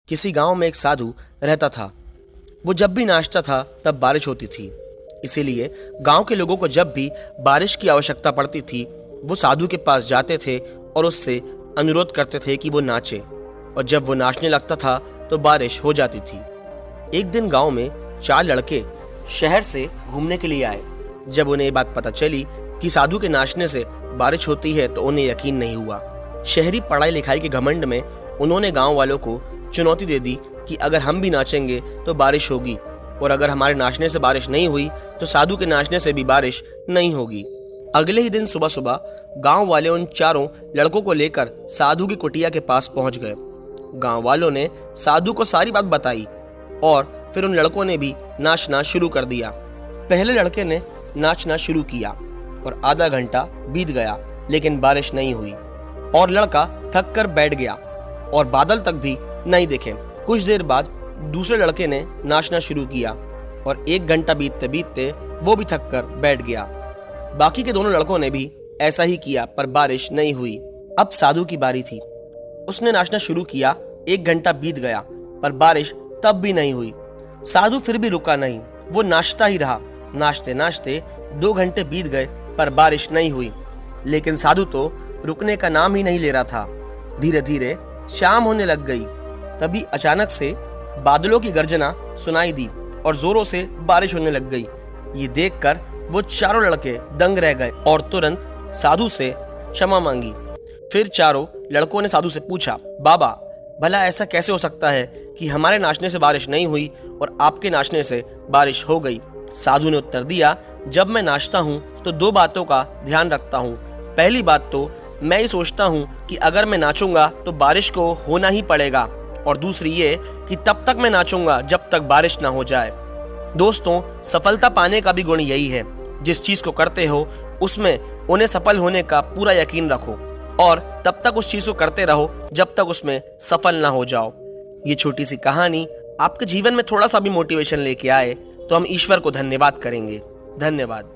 किसी गांव में एक साधु रहता था। वो जब भी नाचता था तब बारिश होती थी। इसीलिए गांव के लोगों को जब भी बारिश की आवश्यकता पड़ती थी वो साधु के पास जाते थे और उससे अनुरोध करते थे कि वो नाचे, और जब वो नाचने लगता था तो बारिश हो जाती थी। एक दिन गांव में 4 लड़के शहर से घूमने के लिए आए। जब उन्हें ये बात पता चली कि साधु के नाचने से बारिश होती है तो उन्हें यकीन नहीं हुआ। शहरी पढ़ाई लिखाई के घमंड में उन्होंने गांव वालों को चुनौती दे दी कि अगर हम भी नाचेंगे तो बारिश होगी, और अगर हमारे नाचने से बारिश नहीं हुई तो साधु के नाचने से भी बारिश नहीं होगी। अगले ही दिन सुबह सुबह गांव वाले उन 4 लड़कों को लेकर साधु की कुटिया के पास पहुंच गए। गांव वालों ने साधु को सारी बात बताई और फिर उन लड़कों ने भी नाचना शुरू कर दिया। पहले लड़के ने नाचना शुरू किया और आधा घंटा बीत गया लेकिन बारिश नहीं हुई, और लड़का थक कर बैठ गया और बादल तक भी नहीं दिखे। कुछ देर बाद दूसरे लड़के ने नाचना शुरू किया और 1 घंटा बीतते बीतते वो भी थक कर बैठ गया। बाकी के दोनों लड़कों ने भी ऐसा ही किया पर बारिश नहीं हुई। अब साधु की बारी थी। उसने नाचना शुरू किया, 1 घंटा बीत गया पर बारिश तब भी नहीं हुई। साधु फिर भी रुका नहीं, वो नाचता ही रहा। नाचते नाचते 2 घंटे बीत गए पर बारिश नहीं हुई, लेकिन साधु तो रुकने का नाम ही नहीं ले रहा था। धीरे धीरे शाम होने लग गई। तभी अचानक से बादलों की गर्जना सुनाई दी और जोरों से बारिश होने लग गई। ये देखकर वो 4 लड़के दंग रह गए और तुरंत साधु से क्षमा मांगी। फिर 4 लड़कों ने साधु से पूछा, बाबा भला ऐसा कैसे हो सकता है कि हमारे नाचने से बारिश नहीं हुई और आपके नाचने से बारिश हो गई? साधु ने उत्तर दिया, जब मैं नाचता हूँ तो 2 बातों का ध्यान रखता हूँ। पहली बात तो मैं ये सोचता हूँ कि अगर मैं नाचूंगा तो बारिश को होना ही पड़ेगा, और दूसरी ये कि तब तक मैं नाचूंगा जब तक बारिश ना हो जाए। दोस्तों, सफलता पाने का भी गुण यही है, जिस चीज को करते हो उसमें उन्हें सफल होने का पूरा यकीन रखो और तब तक उस चीज को करते रहो जब तक उसमें सफल ना हो जाओ। ये छोटी सी कहानी आपके जीवन में थोड़ा सा भी मोटिवेशन लेके आए तो हम ईश्वर को धन्यवाद करेंगे। धन्यवाद।